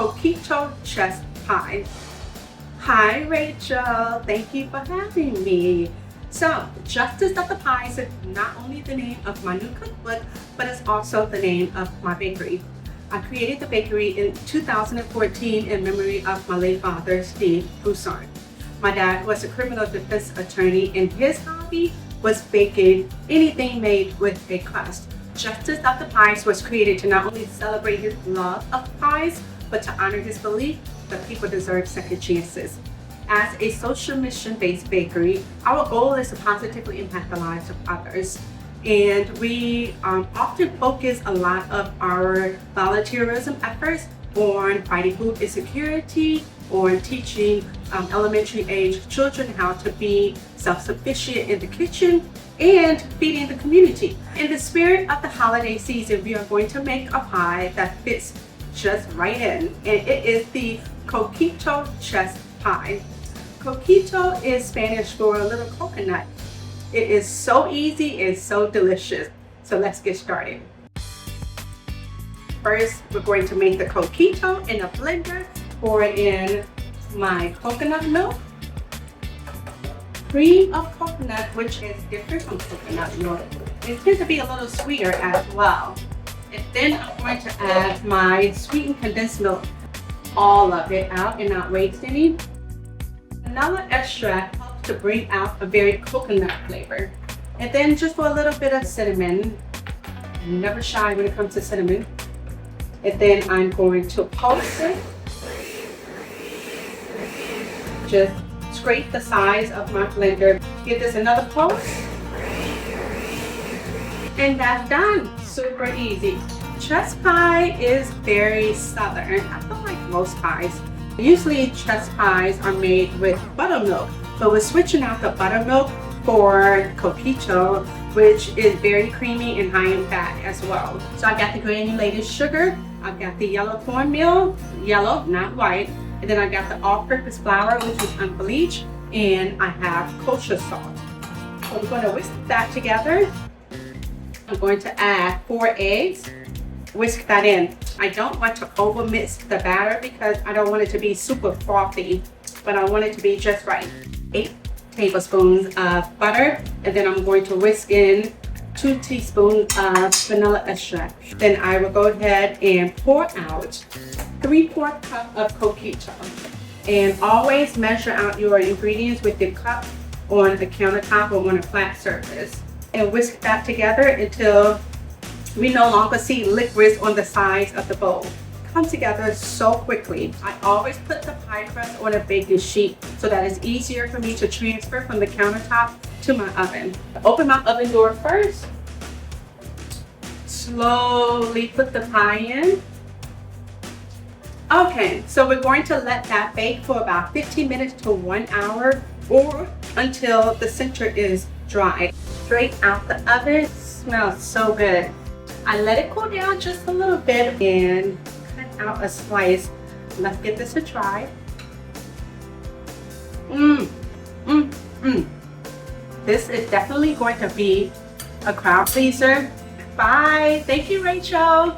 coquito chess pie. Hi Rachel, thank you for having me. So, Justice of the Pies is not only the name of my new cookbook, but it's also the name of my bakery. I created the bakery in 2014 in memory of my late father, Steve Broussard. My dad was a criminal defense attorney and his hobby was baking anything made with a crust. Justice of the Pies was created to not only celebrate his love of pies, but to honor his belief that people deserve second chances. As a social mission-based bakery, our goal is to positively impact the lives of others. And we often focus a lot of our volunteerism efforts on fighting food insecurity, on teaching elementary age children how to be self-sufficient in the kitchen, and feeding the community. In the spirit of the holiday season, we are going to make a pie that fits just right in, and it is the coquito chess pie. Coquito is Spanish for a little coconut. It is so easy and so delicious. So let's get started. First, we're going to make the coquito in a blender. Pour in my coconut milk, cream of coconut, which is different from coconut milk. It tends to be a little sweeter as well. And then I'm going to add my sweetened condensed milk, all of it out and not waste any. Vanilla extract helps to bring out a very coconut flavor. And then just for a little bit of cinnamon. I'm never shy when it comes to cinnamon. And then I'm going to pulse it. Just scrape the sides of my blender. Give this another pulse. And that's done. Super easy. Chess pie is very southern. I feel like most pies. Usually chess pies are made with buttermilk, but we're switching out the buttermilk for coquito, which is very creamy and high in fat as well. So I got the granulated sugar, I've got the yellow cornmeal, yellow, not white, and then I got the all-purpose flour, which is unbleached, and I have kosher salt. So we're going to whisk that together. I'm going to add 4 eggs. Whisk that in. I don't want to over mix the batter because I don't want it to be super frothy, but I want it to be just right. 8 tablespoons of butter, and then I'm going to whisk in 2 teaspoons of vanilla extract. Then I will go ahead and pour out 3/4 cup of coquito. And always measure out your ingredients with the cup on the countertop or on a flat surface. And whisk that together until we no longer see liquids on the sides of the bowl. It comes together so quickly. I always put the pie crust on a baking sheet so that it's easier for me to transfer from the countertop to my oven. Open my oven door first. Slowly put the pie in. Okay, so we're going to let that bake for about 15 minutes to 1 hour or until the center is dry. Straight out the oven. Smells so good. I let it cool down just a little bit and cut out a slice. Let's give this a try. This is definitely going to be a crowd pleaser. Bye. Thank you, Rachel.